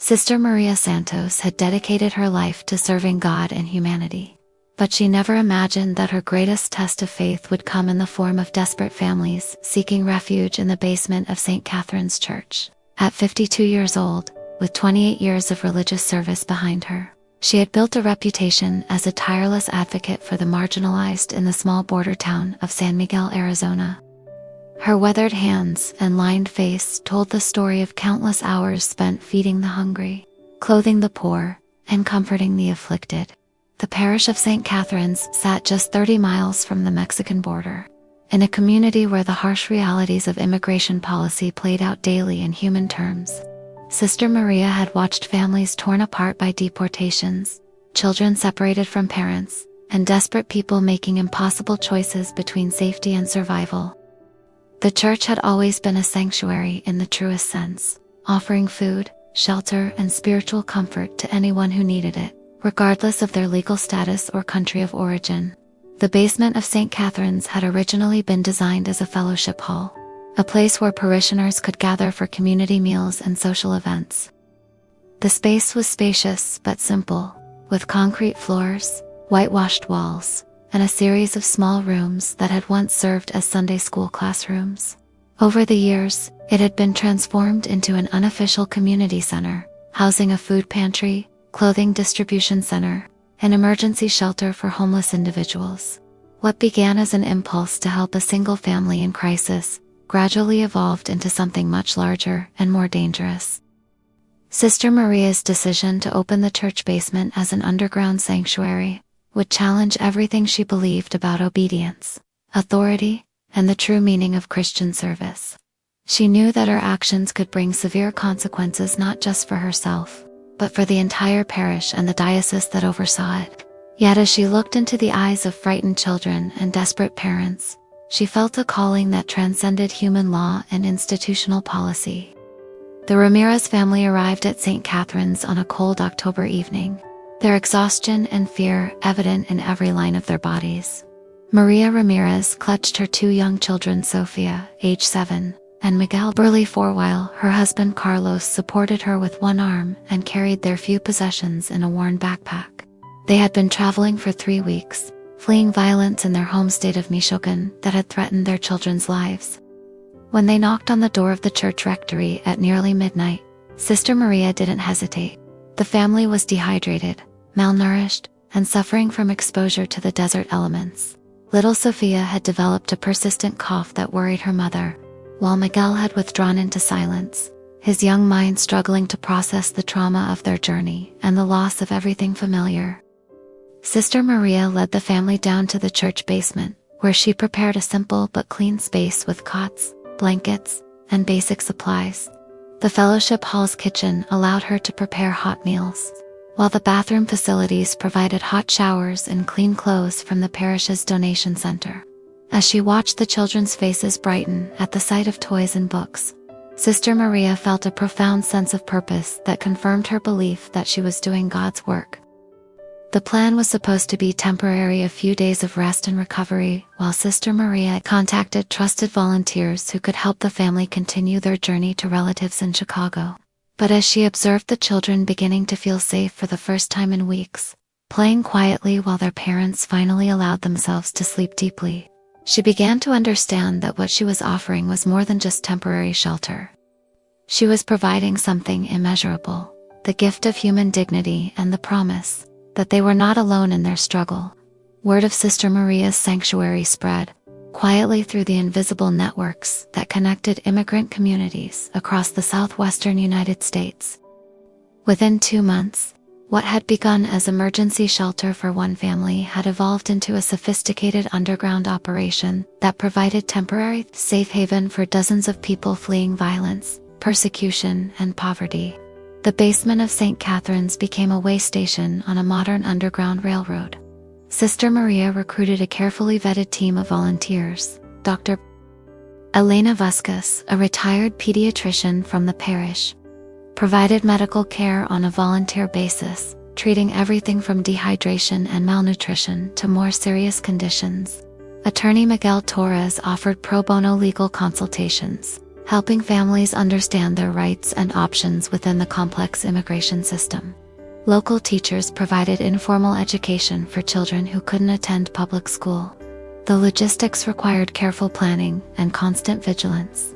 Sister Maria Santos had dedicated her life to serving God and humanity. But she never imagined that her greatest test of faith would come in the form of desperate families seeking refuge in the basement of St. Catherine's Church. At 52 years old, with 28 years of religious service behind her, she had built a reputation as a tireless advocate for the marginalized in the small border town of San Miguel, Arizona. Her weathered hands and lined face told the story of countless hours spent feeding the hungry, clothing the poor, and comforting the afflicted. The parish of St. Catherine's sat just 30 miles from the Mexican border, in a community where the harsh realities of immigration policy played out daily in human terms. Sister Maria had watched families torn apart by deportations, children separated from parents, and desperate people making impossible choices between safety and survival. The church had always been a sanctuary in the truest sense, offering food, shelter, and spiritual comfort to anyone who needed it, regardless of their legal status or country of origin. The basement of St. Catherine's had originally been designed as a fellowship hall, a place where parishioners could gather for community meals and social events. The space was spacious but simple, with concrete floors, whitewashed walls, and a series of small rooms that had once served as Sunday school classrooms. Over the years, it had been transformed into an unofficial community center, housing a food pantry, clothing distribution center, an emergency shelter for homeless individuals. What began as an impulse to help a single family in crisis gradually evolved into something much larger and more dangerous. Sister Maria's decision to open the church basement as an underground sanctuary would challenge everything she believed about obedience, authority, and the true meaning of Christian service. She knew that her actions could bring severe consequences not just for herself, but for the entire parish and the diocese that oversaw it. Yet as she looked into the eyes of frightened children and desperate parents, she felt a calling that transcended human law and institutional policy. The Ramirez family arrived at St. Catherine's on a cold October evening, their exhaustion and fear evident in every line of their bodies. Maria Ramirez clutched her two young children, Sofia, age 7, and Miguel, burly 4, while her husband Carlos supported her with one arm and carried their few possessions in a worn backpack. They had been traveling for 3 weeks, fleeing violence in their home state of Michoacan that had threatened their children's lives. When they knocked on the door of the church rectory at nearly midnight, Sister Maria didn't hesitate. The family was dehydrated, malnourished, and suffering from exposure to the desert elements. Little Sofia had developed a persistent cough that worried her mother, while Miguel had withdrawn into silence, his young mind struggling to process the trauma of their journey and the loss of everything familiar. Sister Maria led the family down to the church basement, where she prepared a simple but clean space with cots, blankets, and basic supplies. The fellowship hall's kitchen allowed her to prepare hot meals, while the bathroom facilities provided hot showers and clean clothes from the parish's donation center. As she watched the children's faces brighten at the sight of toys and books, Sister Maria felt a profound sense of purpose that confirmed her belief that she was doing God's work. The plan was supposed to be temporary, a few days of rest and recovery, while Sister Maria contacted trusted volunteers who could help the family continue their journey to relatives in Chicago. But as she observed the children beginning to feel safe for the first time in weeks, playing quietly while their parents finally allowed themselves to sleep deeply, she began to understand that what she was offering was more than just temporary shelter. She was providing something immeasurable, the gift of human dignity and the promise that they were not alone in their struggle. Word of Sister Maria's sanctuary spread quietly through the invisible networks that connected immigrant communities across the southwestern United States. Within 2 months, what had begun as emergency shelter for one family had evolved into a sophisticated underground operation that provided temporary safe haven for dozens of people fleeing violence, persecution, and poverty. The basement of St. Catherine's became a way station on a modern underground railroad. Sister Maria recruited a carefully vetted team of volunteers. Dr. Elena Vasquez, a retired pediatrician from the parish, provided medical care on a volunteer basis, treating everything from dehydration and malnutrition to more serious conditions. Attorney Miguel Torres offered pro bono legal consultations, helping families understand their rights and options within the complex immigration system. Local teachers provided informal education for children who couldn't attend public school. The logistics required careful planning and constant vigilance.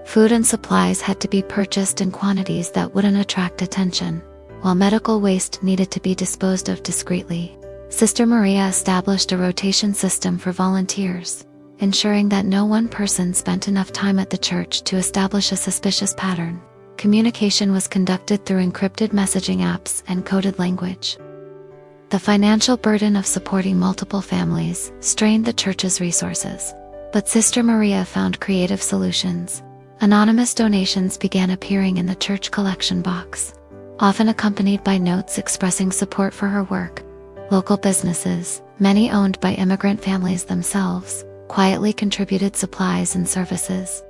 Food and supplies had to be purchased in quantities that wouldn't attract attention, while medical waste needed to be disposed of discreetly. Sister Maria established a rotation system for volunteers, ensuring that no one person spent enough time at the church to establish a suspicious pattern. Communication was conducted through encrypted messaging apps and coded language. The financial burden of supporting multiple families strained the church's resources, but Sister Maria found creative solutions. Anonymous donations began appearing in the church collection box, often accompanied by notes expressing support for her work. Local businesses, many owned by immigrant families themselves, quietly contributed supplies and services.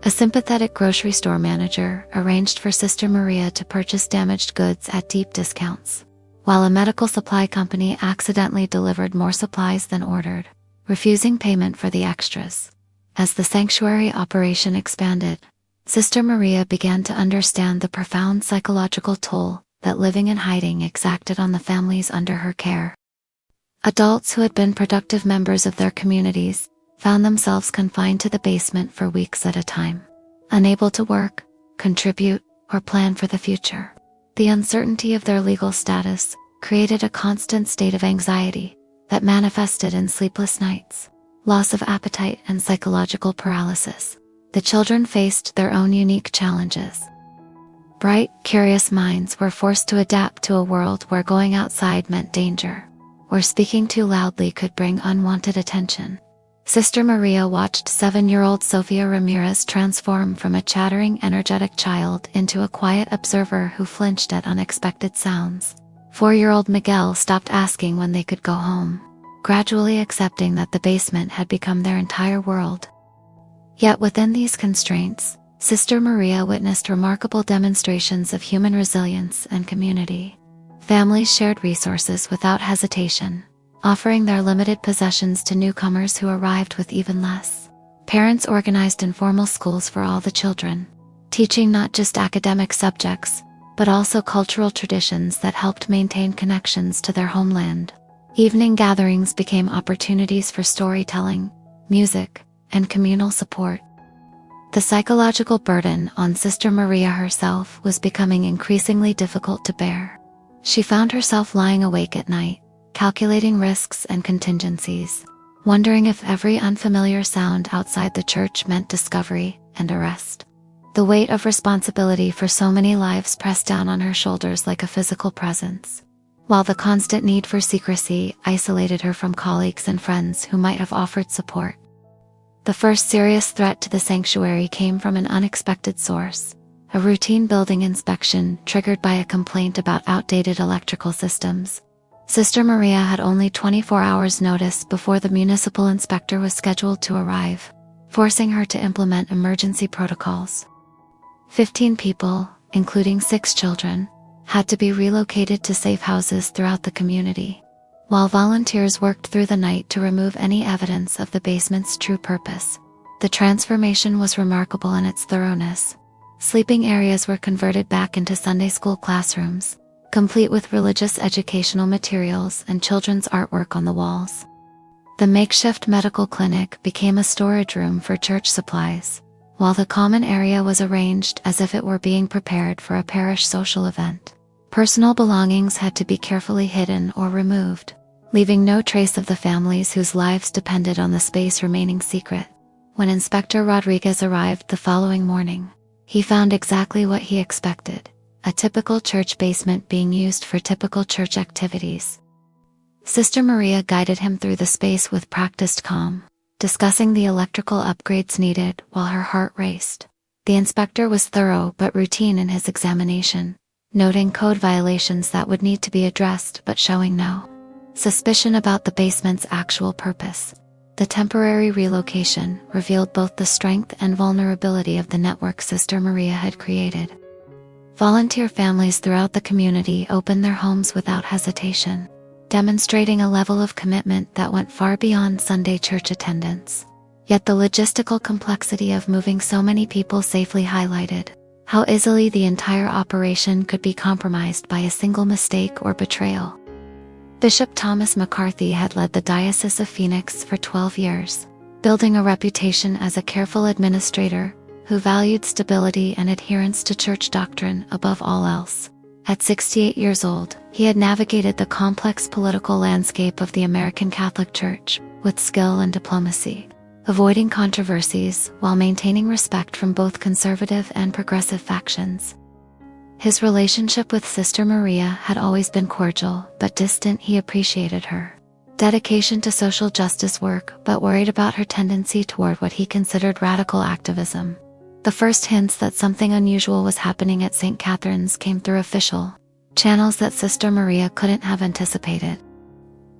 A sympathetic grocery store manager arranged for Sister Maria to purchase damaged goods at deep discounts, while a medical supply company accidentally delivered more supplies than ordered, refusing payment for the extras. As the sanctuary operation expanded, Sister Maria began to understand the profound psychological toll that living in hiding exacted on the families under her care. Adults who had been productive members of their communities found themselves confined to the basement for weeks at a time, unable to work, contribute, or plan for the future. The uncertainty of their legal status created a constant state of anxiety that manifested in sleepless nights, loss of appetite, and psychological paralysis. The children faced their own unique challenges. Bright, curious minds were forced to adapt to a world where going outside meant danger, where speaking too loudly could bring unwanted attention. Sister Maria watched 7-year-old Sofia Ramirez transform from a chattering, energetic child into a quiet observer who flinched at unexpected sounds. 4-year-old Miguel stopped asking when they could go home, gradually accepting that the basement had become their entire world. Yet within these constraints, Sister Maria witnessed remarkable demonstrations of human resilience and community. Families shared resources without hesitation, offering their limited possessions to newcomers who arrived with even less. Parents organized informal schools for all the children, teaching not just academic subjects, but also cultural traditions that helped maintain connections to their homeland. Evening gatherings became opportunities for storytelling, music, and communal support. The psychological burden on Sister Maria herself was becoming increasingly difficult to bear. She found herself lying awake at night, calculating risks and contingencies, wondering if every unfamiliar sound outside the church meant discovery and arrest. The weight of responsibility for so many lives pressed down on her shoulders like a physical presence, while the constant need for secrecy isolated her from colleagues and friends who might have offered support. The first serious threat to the sanctuary came from an unexpected source, a routine building inspection triggered by a complaint about outdated electrical systems. Sister Maria had only 24 hours notice before the municipal inspector was scheduled to arrive, forcing her to implement emergency protocols. 15 people, including 6 children, had to be relocated to safe houses throughout the community, while volunteers worked through the night to remove any evidence of the basement's true purpose. The transformation was remarkable in its thoroughness. Sleeping areas were converted back into Sunday school classrooms, complete with religious educational materials and children's artwork on the walls. The makeshift medical clinic became a storage room for church supplies, while the common area was arranged as if it were being prepared for a parish social event. Personal belongings had to be carefully hidden or removed, leaving no trace of the families whose lives depended on the space remaining secret. When Inspector Rodriguez arrived the following morning, he found exactly what he expected: a typical church basement being used for typical church activities. Sister Maria guided him through the space with practiced calm, discussing the electrical upgrades needed while her heart raced. The inspector was thorough but routine in his examination, noting code violations that would need to be addressed but showing no suspicion about the basement's actual purpose. The temporary relocation revealed both the strength and vulnerability of the network Sister Maria had created. Volunteer families throughout the community opened their homes without hesitation, demonstrating a level of commitment that went far beyond Sunday church attendance. Yet the logistical complexity of moving so many people safely highlighted how easily the entire operation could be compromised by a single mistake or betrayal. Bishop Thomas McCarthy had led the Diocese of Phoenix for 12 years, building a reputation as a careful administrator who valued stability and adherence to church doctrine above all else. At 68 years old, he had navigated the complex political landscape of the American Catholic Church with skill and diplomacy, avoiding controversies while maintaining respect from both conservative and progressive factions. His relationship with Sister Maria had always been cordial, but distant. He appreciated her dedication to social justice work, but worried about her tendency toward what he considered radical activism. The first hints that something unusual was happening at St. Catherine's came through official channels that Sister Maria couldn't have anticipated.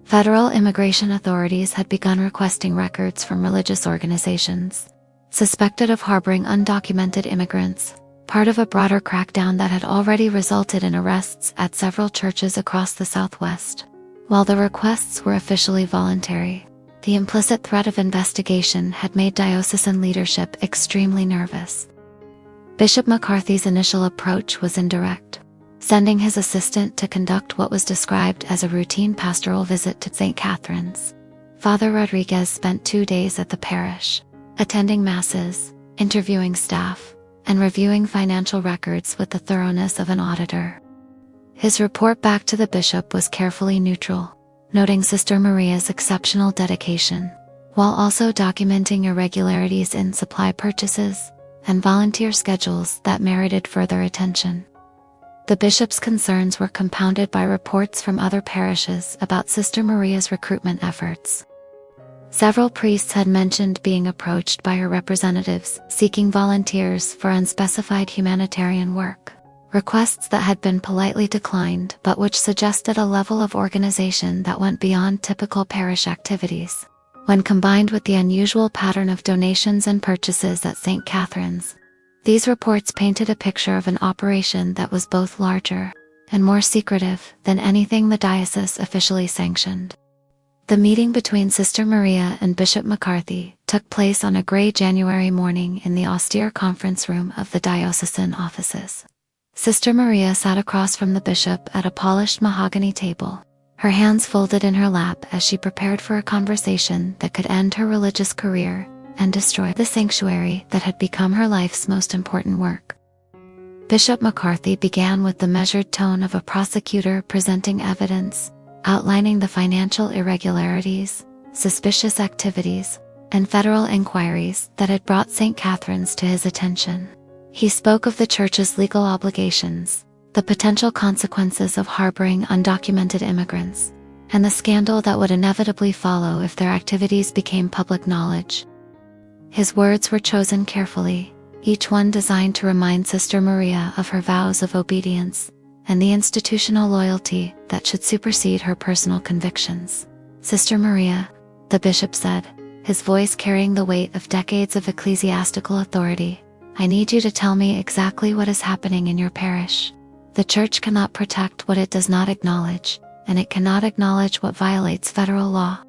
Federal immigration authorities had begun requesting records from religious organizations suspected of harboring undocumented immigrants, part of a broader crackdown that had already resulted in arrests at several churches across the Southwest. While the requests were officially voluntary, the implicit threat of investigation had made diocesan leadership extremely nervous. Bishop McCarthy's initial approach was indirect, sending his assistant to conduct what was described as a routine pastoral visit to St. Catherine's. Father Rodriguez spent 2 days at the parish, attending masses, interviewing staff, and reviewing financial records with the thoroughness of an auditor. His report back to the bishop was carefully neutral, noting Sister Maria's exceptional dedication, while also documenting irregularities in supply purchases and volunteer schedules that merited further attention. The bishop's concerns were compounded by reports from other parishes about Sister Maria's recruitment efforts. Several priests had mentioned being approached by her representatives seeking volunteers for unspecified humanitarian work, requests that had been politely declined but which suggested a level of organization that went beyond typical parish activities. When combined with the unusual pattern of donations and purchases at St. Catherine's, these reports painted a picture of an operation that was both larger and more secretive than anything the diocese officially sanctioned. The meeting between Sister Maria and Bishop McCarthy took place on a gray January morning in the austere conference room of the diocesan offices. Sister Maria sat across from the bishop at a polished mahogany table, her hands folded in her lap as she prepared for a conversation that could end her religious career and destroy the sanctuary that had become her life's most important work. Bishop McCarthy began with the measured tone of a prosecutor presenting evidence, outlining the financial irregularities, suspicious activities, and federal inquiries that had brought St. Catherine's to his attention. He spoke of the church's legal obligations, the potential consequences of harboring undocumented immigrants, and the scandal that would inevitably follow if their activities became public knowledge. His words were chosen carefully, each one designed to remind Sister Maria of her vows of obedience and the institutional loyalty that should supersede her personal convictions. Sister Maria, the bishop said, his voice carrying the weight of decades of ecclesiastical authority, I need you to tell me exactly what is happening in your parish. The church cannot protect what it does not acknowledge, and it cannot acknowledge what violates federal law.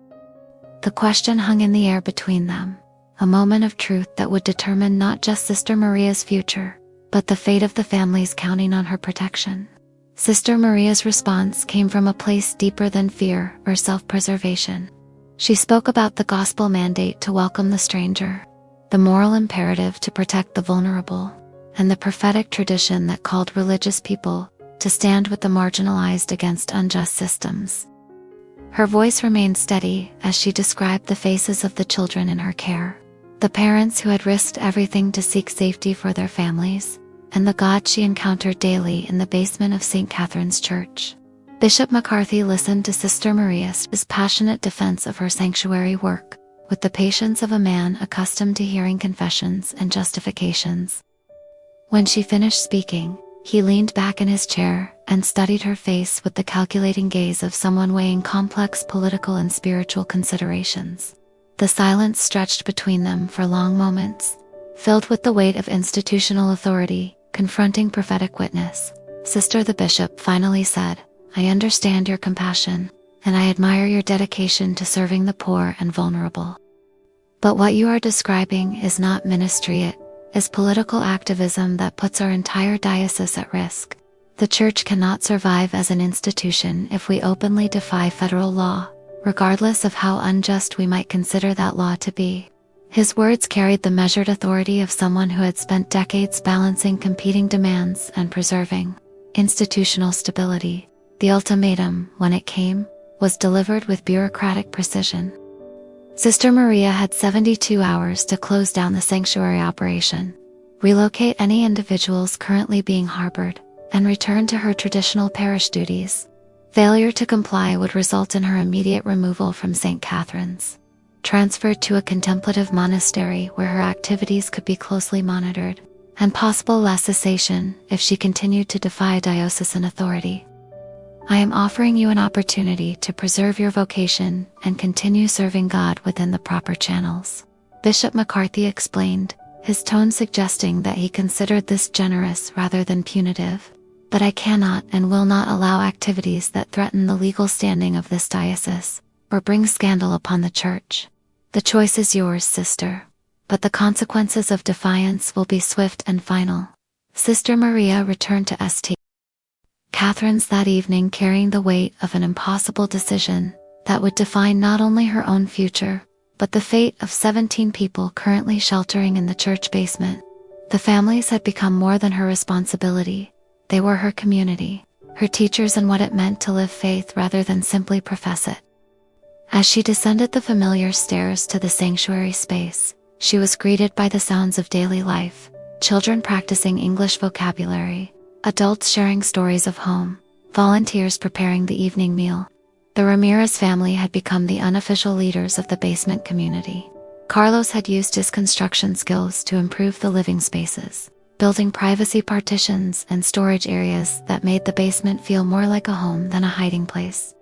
The question hung in the air between them, a moment of truth that would determine not just Sister Maria's future, but the fate of the families counting on her protection. Sister Maria's response came from a place deeper than fear or self-preservation. She spoke about the gospel mandate to welcome the stranger, the moral imperative to protect the vulnerable, and the prophetic tradition that called religious people to stand with the marginalized against unjust systems. Her voice remained steady as she described the faces of the children in her care, the parents who had risked everything to seek safety for their families, and the God she encountered daily in the basement of St. Catherine's Church. Bishop McCarthy listened to Sister Maria's passionate defense of her sanctuary work, with the patience of a man accustomed to hearing confessions and justifications. When she finished speaking, he leaned back in his chair and studied her face with the calculating gaze of someone weighing complex political and spiritual considerations. The silence stretched between them for long moments, filled with the weight of institutional authority, confronting prophetic witness. Sister, the bishop finally said, I understand your compassion, and I admire your dedication to serving the poor and vulnerable. But what you are describing is not ministry, it is political activism that puts our entire diocese at risk. The Church cannot survive as an institution if we openly defy federal law, regardless of how unjust we might consider that law to be. His words carried the measured authority of someone who had spent decades balancing competing demands and preserving institutional stability. The ultimatum, when it came, was delivered with bureaucratic precision. Sister Maria had 72 hours to close down the sanctuary operation, relocate any individuals currently being harbored, and return to her traditional parish duties. Failure to comply would result in her immediate removal from St. Catherine's, transferred to a contemplative monastery where her activities could be closely monitored, and possible less cessation if she continued to defy diocesan authority. I am offering you an opportunity to preserve your vocation and continue serving God within the proper channels, Bishop McCarthy explained, his tone suggesting that he considered this generous rather than punitive. But I cannot and will not allow activities that threaten the legal standing of this diocese, or bring scandal upon the Church. The choice is yours, sister, but the consequences of defiance will be swift and final. Sister Maria returned to St. Catherine's that evening carrying the weight of an impossible decision that would define not only her own future, but the fate of 17 people currently sheltering in the church basement. The families had become more than her responsibility. They were her community, her teachers, and what it meant to live faith rather than simply profess it. As she descended the familiar stairs to the sanctuary space, she was greeted by the sounds of daily life, children practicing English vocabulary, adults sharing stories of home, volunteers preparing the evening meal. The Ramirez family had become the unofficial leaders of the basement community. Carlos had used his construction skills to improve the living spaces, building privacy partitions and storage areas that made the basement feel more like a home than a hiding place.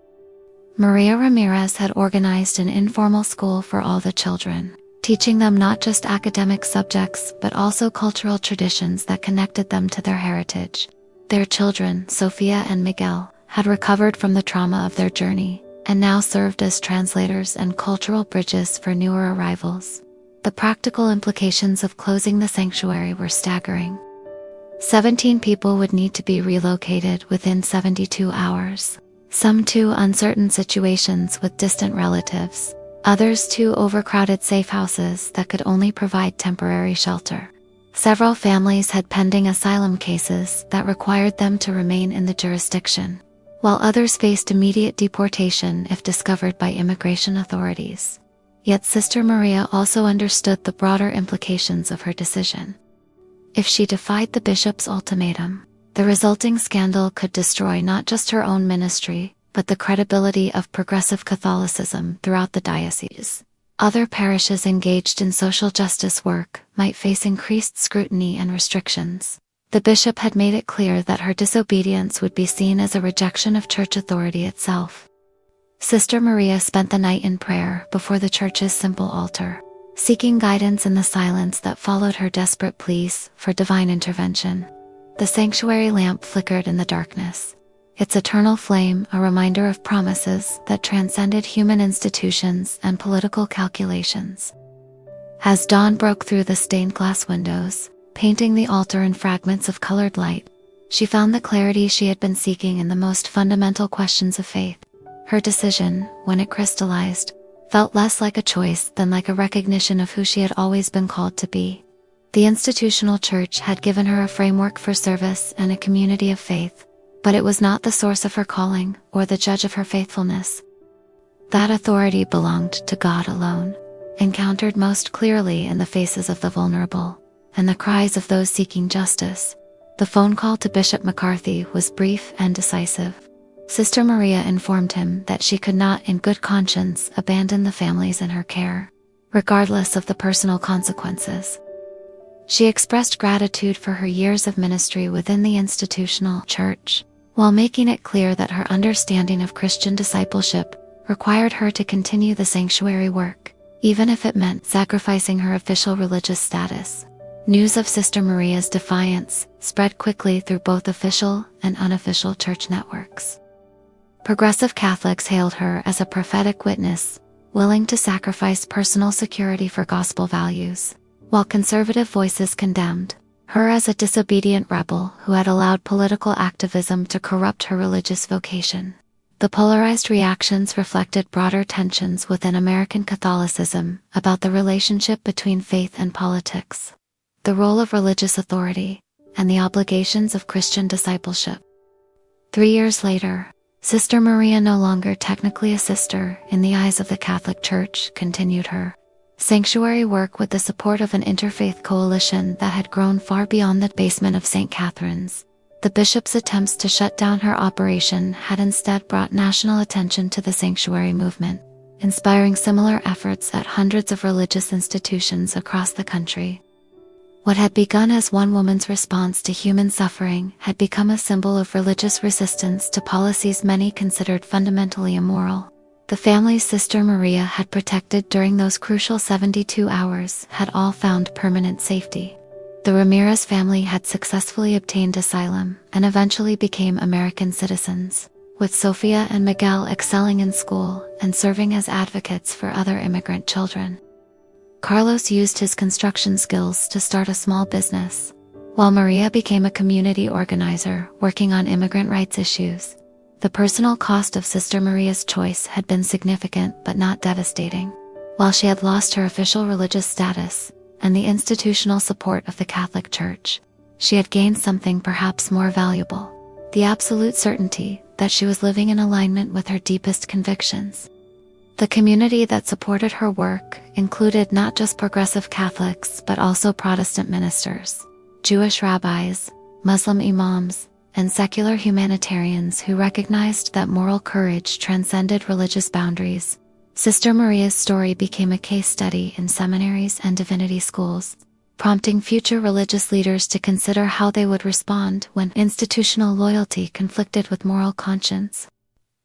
Maria Ramirez had organized an informal school for all the children, teaching them not just academic subjects but also cultural traditions that connected them to their heritage. Their children, Sofia and Miguel, had recovered from the trauma of their journey, and now served as translators and cultural bridges for newer arrivals. The practical implications of closing the sanctuary were staggering. 17 people would need to be relocated within 72 hours, some to uncertain situations with distant relatives, others to overcrowded safe houses that could only provide temporary shelter. Several families had pending asylum cases that required them to remain in the jurisdiction, while others faced immediate deportation if discovered by immigration authorities. Yet Sister Maria also understood the broader implications of her decision. If she defied the bishop's ultimatum, the resulting scandal could destroy not just her own ministry, but the credibility of progressive Catholicism throughout the diocese. Other parishes engaged in social justice work might face increased scrutiny and restrictions. The bishop had made it clear that her disobedience would be seen as a rejection of church authority itself. Sister Maria spent the night in prayer before the church's simple altar, seeking guidance in the silence that followed her desperate pleas for divine intervention. The sanctuary lamp flickered in the darkness, its eternal flame a reminder of promises that transcended human institutions and political calculations. As dawn broke through the stained glass windows, painting the altar in fragments of colored light, she found the clarity she had been seeking in the most fundamental questions of faith. Her decision, when it crystallized, felt less like a choice than like a recognition of who she had always been called to be. The institutional church had given her a framework for service and a community of faith, but it was not the source of her calling or the judge of her faithfulness. That authority belonged to God alone, encountered most clearly in the faces of the vulnerable and the cries of those seeking justice. The phone call to Bishop McCarthy was brief and decisive. Sister Maria informed him that she could not in good conscience abandon the families in her care, regardless of the personal consequences. She expressed gratitude for her years of ministry within the institutional church, while making it clear that her understanding of Christian discipleship required her to continue the sanctuary work, even if it meant sacrificing her official religious status. News of Sister Maria's defiance spread quickly through both official and unofficial church networks. Progressive Catholics hailed her as a prophetic witness, willing to sacrifice personal security for gospel values, while conservative voices condemned her as a disobedient rebel who had allowed political activism to corrupt her religious vocation. The polarized reactions reflected broader tensions within American Catholicism about the relationship between faith and politics, the role of religious authority, and the obligations of Christian discipleship. 3 years later, Sister Maria, no longer technically a sister in the eyes of the Catholic Church, continued her sanctuary work with the support of an interfaith coalition that had grown far beyond the basement of St. Catherine's. The bishop's attempts to shut down her operation had instead brought national attention to the sanctuary movement, inspiring similar efforts at hundreds of religious institutions across the country. What had begun as one woman's response to human suffering had become a symbol of religious resistance to policies many considered fundamentally immoral. The families Sister Maria had protected during those crucial 72 hours had all found permanent safety. The Ramirez family had successfully obtained asylum and eventually became American citizens, with Sofia and Miguel excelling in school and serving as advocates for other immigrant children. Carlos used his construction skills to start a small business, while Maria became a community organizer working on immigrant rights issues. The personal cost of Sister Maria's choice had been significant but not devastating. While she had lost her official religious status and the institutional support of the Catholic Church, she had gained something perhaps more valuable: the absolute certainty that she was living in alignment with her deepest convictions. The community that supported her work included not just progressive Catholics but also Protestant ministers, Jewish rabbis, Muslim imams, and secular humanitarians who recognized that moral courage transcended religious boundaries. Sister Maria's story became a case study in seminaries and divinity schools, prompting future religious leaders to consider how they would respond when institutional loyalty conflicted with moral conscience.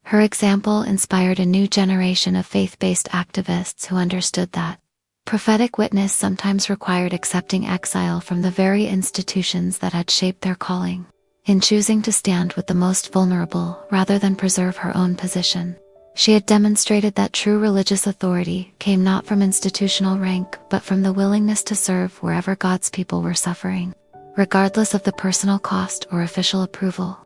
Her example inspired a new generation of faith-based activists who understood that prophetic witness sometimes required accepting exile from the very institutions that had shaped their calling. In choosing to stand with the most vulnerable rather than preserve her own position, she had demonstrated that true religious authority came not from institutional rank but from the willingness to serve wherever God's people were suffering, regardless of the personal cost or official approval.